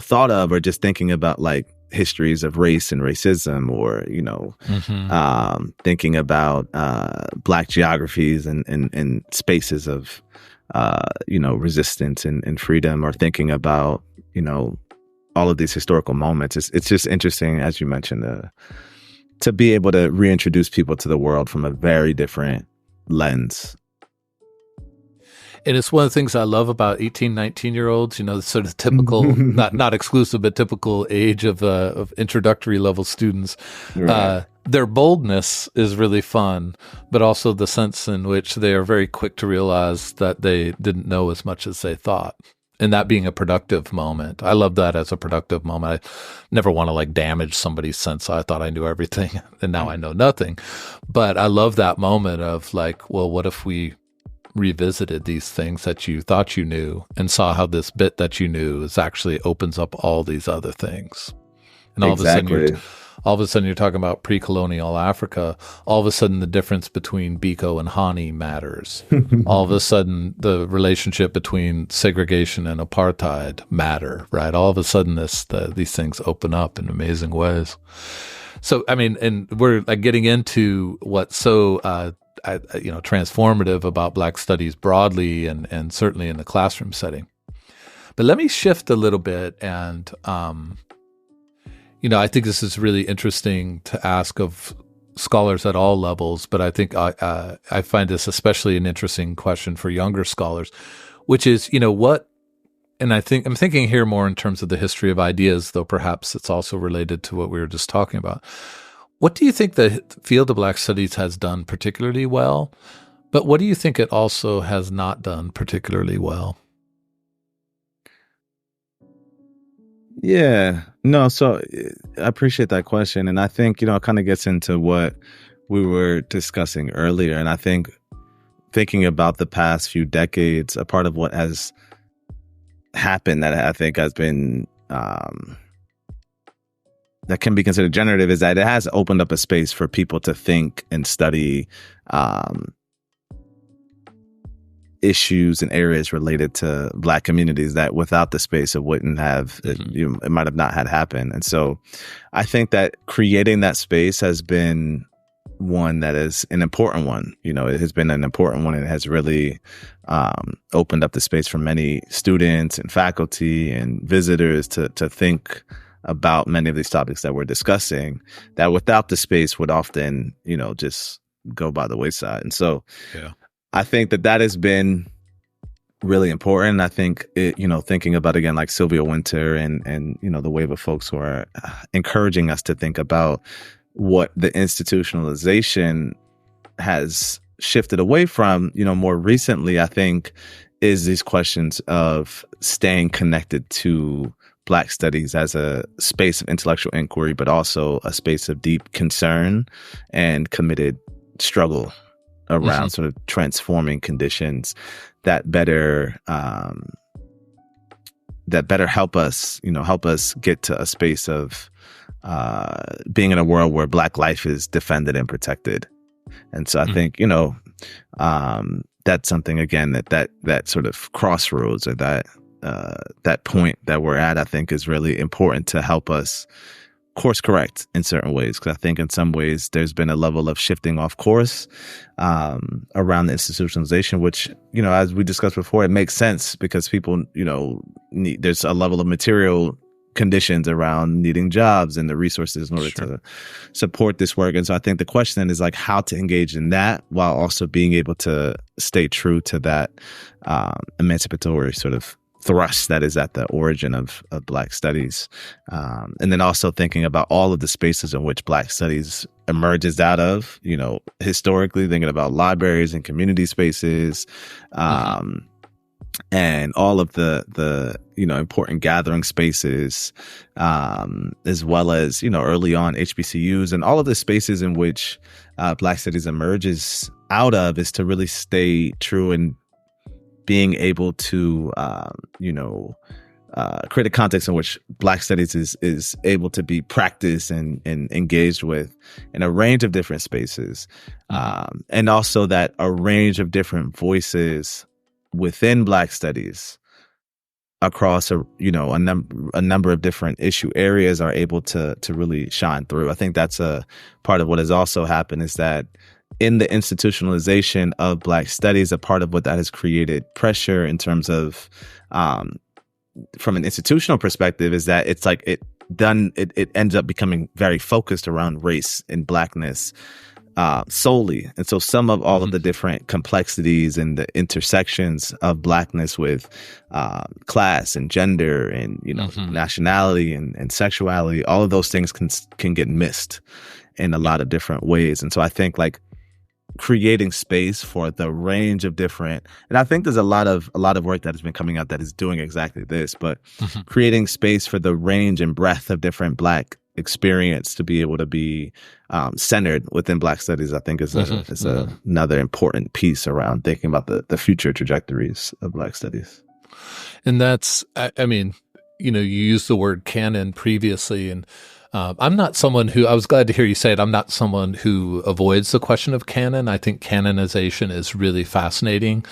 thought of, or just thinking about like histories of race and racism, or, thinking about Black geographies and spaces of, resistance and freedom, or thinking about, all of these historical moments. It's just interesting, as you mentioned, to be able to reintroduce people to the world from a very different lens. And it's one of the things I love about 18, 19-year-olds, the sort of typical, not exclusive, but typical age of introductory level students. Right. Their boldness is really fun, but also the sense in which they are very quick to realize that they didn't know as much as they thought. And that being a productive moment. I love that as a productive moment. I never want to like damage somebody's sense. I thought I knew everything and now I know nothing. But I love that moment of like, well, what if we revisited these things that you thought you knew and saw how this bit that you knew is actually opens up all these other things. And all of a sudden you're talking about pre-colonial Africa. All of a sudden the difference between Biko and Hani matters. All of a sudden the relationship between segregation and apartheid matter, right? All of a sudden these things open up in amazing ways. So, and we're like getting into what's so transformative about Black studies broadly and certainly in the classroom setting. But let me shift a little bit, and I think this is really interesting to ask of scholars at all levels, but I think I find this especially an interesting question for younger scholars, which is, what, and I'm thinking here more in terms of the history of ideas, though perhaps it's also related to what we were just talking about. What do you think the field of Black studies has done particularly well, but what do you think it also has not done particularly well? Yeah, no, so I appreciate that question. And I think, it kind of gets into what we were discussing earlier. And I think thinking about the past few decades, a part of what has happened that I think has been, that can be considered generative, is that it has opened up a space for people to think and study issues and areas related to Black communities that without the space it wouldn't have, it might have not had happened. And so I think that creating that space has been one that is an important one. It has been an important one, and it has really opened up the space for many students and faculty and visitors to think about many of these topics that we're discussing, that without the space would often, just go by the wayside. And so I think that has been really important. I think thinking about, again, like Sylvia Wynter and the wave of folks who are encouraging us to think about what the institutionalization has shifted away from, more recently, I think, is these questions of staying connected to Black studies as a space of intellectual inquiry, but also a space of deep concern and committed struggle around sort of transforming conditions that better help us get to a space of being in a world where Black life is defended and protected. And so I think, that's something, again, that sort of crossroads, or that point that we're at, I think is really important to help us course correct in certain ways. Because I think in some ways there's been a level of shifting off course around the institutionalization, which, as we discussed before, it makes sense because people, there's a level of material conditions around needing jobs and the resources in order to support this work. And so I think the question then is like how to engage in that while also being able to stay true to that emancipatory sort of thrust that is at the origin of Black studies. And then also thinking about all of the spaces in which Black studies emerges out of, historically thinking about libraries and community spaces, and all of the important gathering spaces, as well as, early on HBCUs and all of the spaces in which Black studies emerges out of, is to really stay true in being able to, create a context in which Black studies is able to be practiced and engaged with in a range of different spaces. And also that a range of different voices within Black studies across a number of different issue areas are able to really shine through. I think that's a part of what has also happened, is that in the institutionalization of Black studies, a part of what that has created pressure in terms of, from an institutional perspective, is that it's like it ends up becoming very focused around race and Blackness solely. And so some of all of the different complexities and the intersections of Blackness with class and gender and, nationality and sexuality, all of those things can get missed in a lot of different ways. And so I think like creating space for the range of different, and I think there's a lot of work that has been coming out that is doing exactly this, but creating space for the range and breadth of different Black experience to be able to be centered within Black studies, I think is another important piece around thinking about the future trajectories of Black studies. And that's, I mean, you used the word canon previously, and I'm not someone who, I was glad to hear you say it, I'm not someone who avoids the question of canon. I think canonization is really fascinating.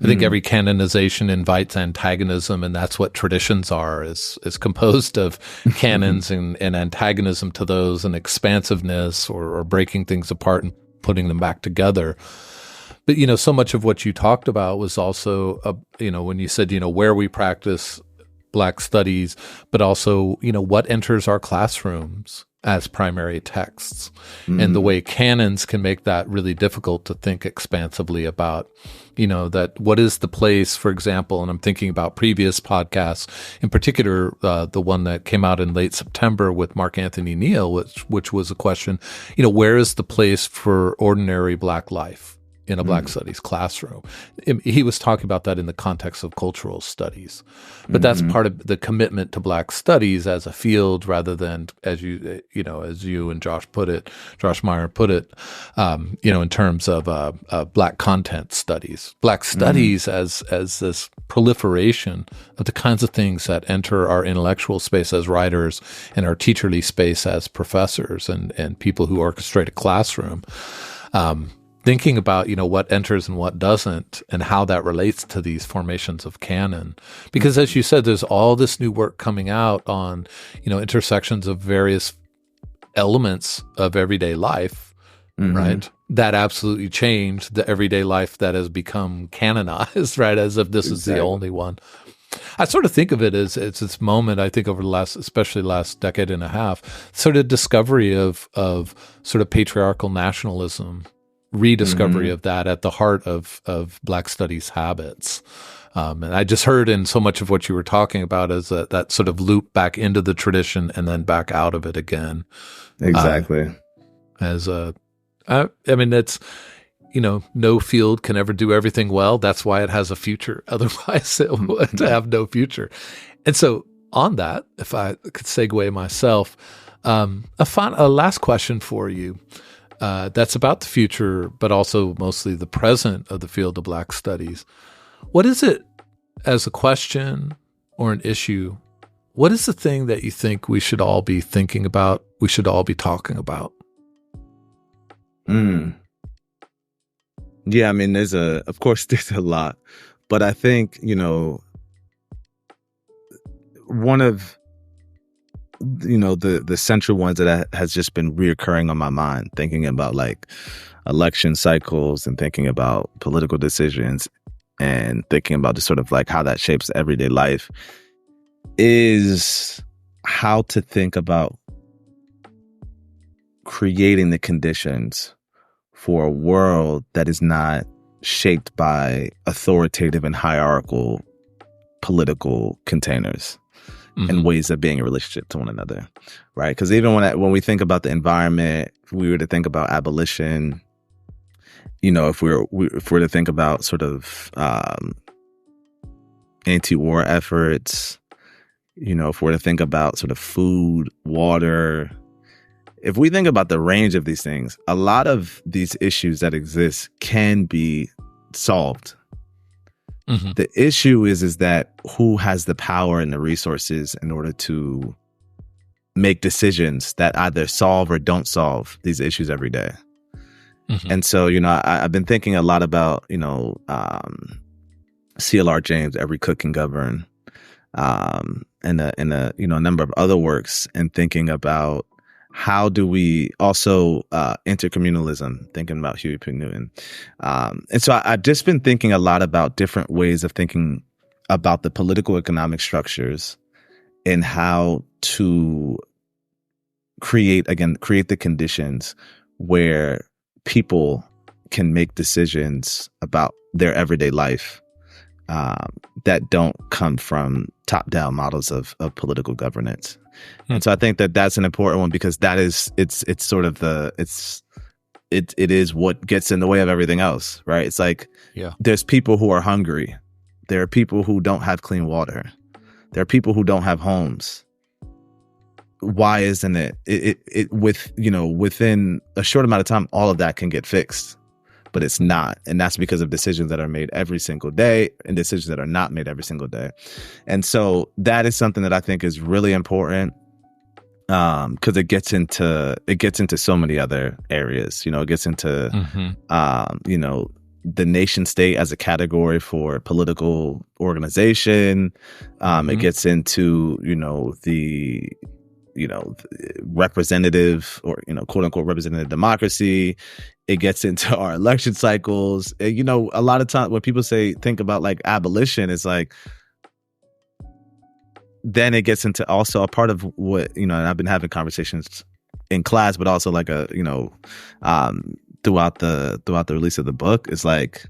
I think every canonization invites antagonism, and that's what traditions are, is composed of canons and antagonism to those, and expansiveness or breaking things apart and putting them back together. But, so much of what you talked about was also, when you said, where we practice Black studies, but also, what enters our classrooms as primary texts, and the way canons can make that really difficult to think expansively about, that what is the place, for example, and I'm thinking about previous podcasts, in particular, the one that came out in late September with Mark Anthony Neal, which was a question, where is the place for ordinary Black life in a Black studies classroom. He was talking about that in the context of cultural studies, but that's part of the commitment to Black studies as a field, rather than as you and Josh Meyer put it, in terms of Black content studies, Black studies as this proliferation of the kinds of things that enter our intellectual space as writers and our teacherly space as professors and people who orchestrate a classroom. Thinking about, what enters and what doesn't and how that relates to these formations of canon. Because as you said, there's all this new work coming out on, intersections of various elements of everyday life, right? That absolutely changed the everyday life that has become canonized, right? As if this is the only one. I sort of think of it as it's this moment, I think, over the especially last decade and a half, sort of discovery of sort of patriarchal nationalism, rediscovery of that at the heart of Black studies habits. And I just heard in so much of what you were talking about is that sort of loop back into the tradition and then back out of it again. Exactly. It's, no field can ever do everything well. That's why it has a future. Otherwise, it would have no future. And so on that, if I could segue myself, a last question for you. That's about the future, but also mostly the present of the field of Black studies. What is it, as a question or an issue, what is the thing that you think we should all be thinking about, we should all be talking about? Yeah, of course, there's a lot. But I think, one of the central ones that has just been reoccurring on my mind, thinking about like election cycles and thinking about political decisions and thinking about just sort of like how that shapes everyday life, is how to think about creating the conditions for a world that is not shaped by authoritative and hierarchical political containers and ways of being in relationship to one another, right? Because even when we think about the environment, if we were to think about abolition, if we were to think about sort of anti-war efforts, if we were to think about sort of food, water, if we think about the range of these things, a lot of these issues that exist can be solved. The issue is that who has the power and the resources in order to make decisions that either solve or don't solve these issues every day. And so, I've been thinking a lot about, C.L.R. James, Every Cook Can Govern, and a number of other works, and thinking about how do we also intercommunalism, thinking about Huey P. Newton. And so I've just been thinking a lot about different ways of thinking about the political economic structures and how to create the conditions where people can make decisions about their everyday life that don't come from top-down models of political governance. And so I think that that's an important one, because that is it's sort of it is what gets in the way of everything else, right? It's like, there's people who are hungry, there are people who don't have clean water, there are people who don't have homes. Why isn't it within a short amount of time, all of that can get fixed? But it's not. And that's because of decisions that are made every single day and decisions that are not made every single day. And so that is something that I think is really important, because it gets into so many other areas. It gets into the nation state as a category for political organization. It gets into the representative or quote unquote representative democracy. It gets into our election cycles. A lot of times when people think about like abolition, it's like, then it gets into also a part of what, and I've been having conversations in class, but also like throughout the release of the book, is like,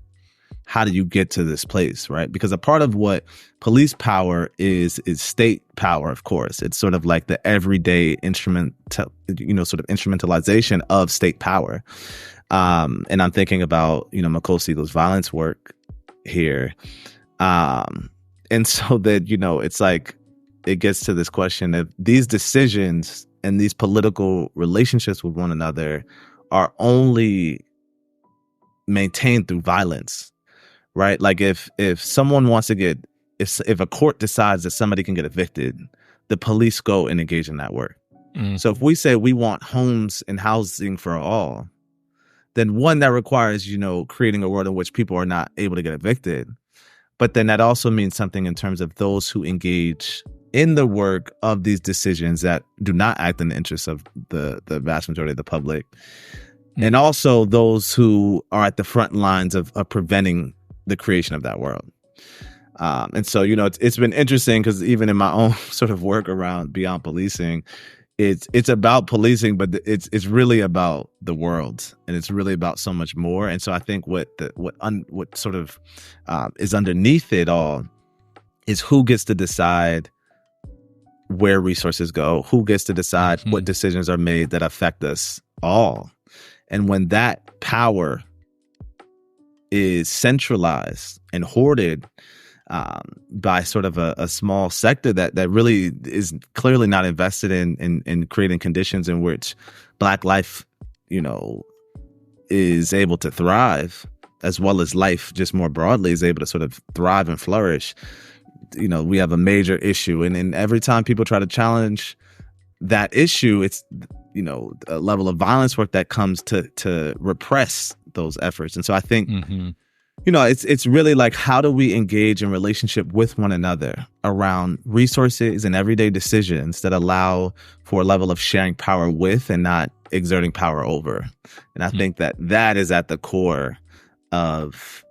how do you get to this place, right? Because a part of what police power is state power, of course. It's sort of like the everyday sort of instrumentalization of state power. And I'm thinking about, Nicole Siegel's violence work here. And so that, it's like, it gets to this question of these decisions and these political relationships with one another are only maintained through violence, right? Like if someone wants to if a court decides that somebody can get evicted, the police go and engage in that work. So if we say we want homes and housing for all, then one, that requires, creating a world in which people are not able to get evicted. But then that also means something in terms of those who engage in the work of these decisions that do not act in the interests of the vast majority of the public. And also those who are at the front lines of preventing the creation of that world. And so, it's been interesting because even in my own sort of work around beyond policing, it's about policing, but it's really about the world, and it's really about so much more. And so I think what sort of is underneath it all is who gets to decide where resources go, who gets to decide what decisions are made that affect us all. And when that power is centralized and hoarded by sort of a small sector that really is clearly not invested in creating conditions in which Black life, is able to thrive, as well as life just more broadly is able to sort of thrive and flourish, we have a major issue. And every time people try to challenge that issue, it's, a level of violence work that comes to repress those efforts. And so I think, it's really like, how do we engage in relationship with one another around resources and everyday decisions that allow for a level of sharing power with and not exerting power over? And I think that is at the core of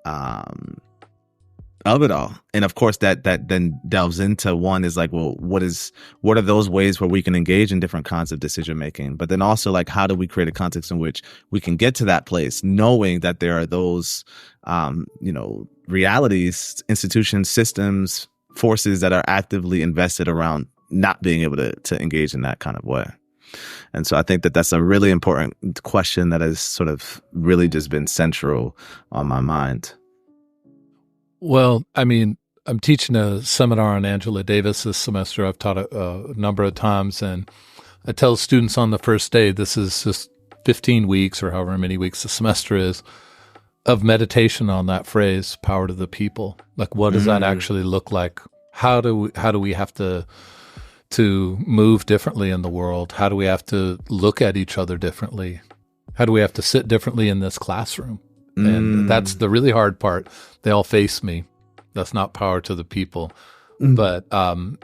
it all. And of course, that then delves into one is like, well, what are those ways where we can engage in different kinds of decision making? But then also, like, how do we create a context in which we can get to that place, knowing that there are those, realities, institutions, systems, forces that are actively invested around not being able to engage in that kind of way. And so I think that that's a really important question that has sort of really just been central on my mind. Well, I mean, I'm teaching a seminar on Angela Davis this semester. I've taught a number of times, and I tell students on the first day, this is just 15 weeks or however many weeks the semester is, of meditation on that phrase, power to the people. Like, what does that actually look like? How do we have to move differently in the world? How do we have to look at each other differently? How do we have to sit differently in this classroom? And that's the really hard part. They all face me. That's not power to the people. But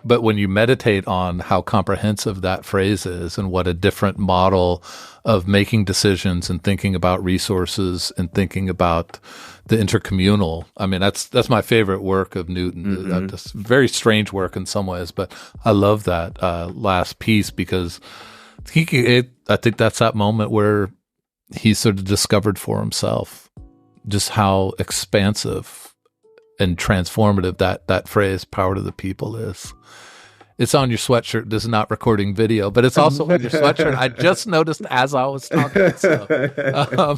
when you meditate on how comprehensive that phrase is and what a different model of making decisions and thinking about resources and thinking about the intercommunal. I mean, that's my favorite work of Newton. That's very strange work in some ways, but I love that last piece because I think that's that moment where he sort of discovered for himself just how expansive and transformative that phrase, power to the people, is. It's on your sweatshirt. This is not recording video, but it's also on your sweatshirt. I just noticed as I was talking. So,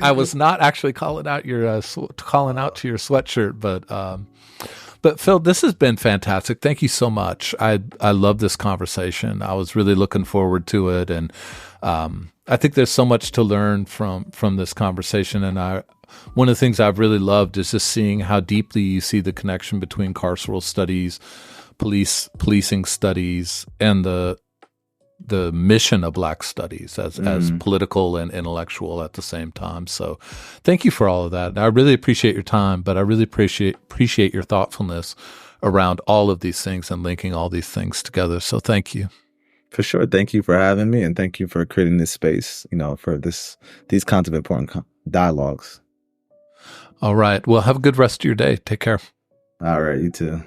I was not actually calling out to your sweatshirt, but Phil, this has been fantastic. Thank you so much. I love this conversation. I was really looking forward to it, and I think there's so much to learn from this conversation. And one of the things I've really loved is just seeing how deeply you see the connection between carceral studies, policing studies, and the mission of Black studies as political and intellectual at the same time. So thank you for all of that. I really appreciate your time, but I really appreciate your thoughtfulness around all of these things and linking all these things together. So thank you. For sure. Thank you for having me, and thank you for creating this space, for these kinds of important dialogues. All right. Well, have a good rest of your day. Take care. All right. You too.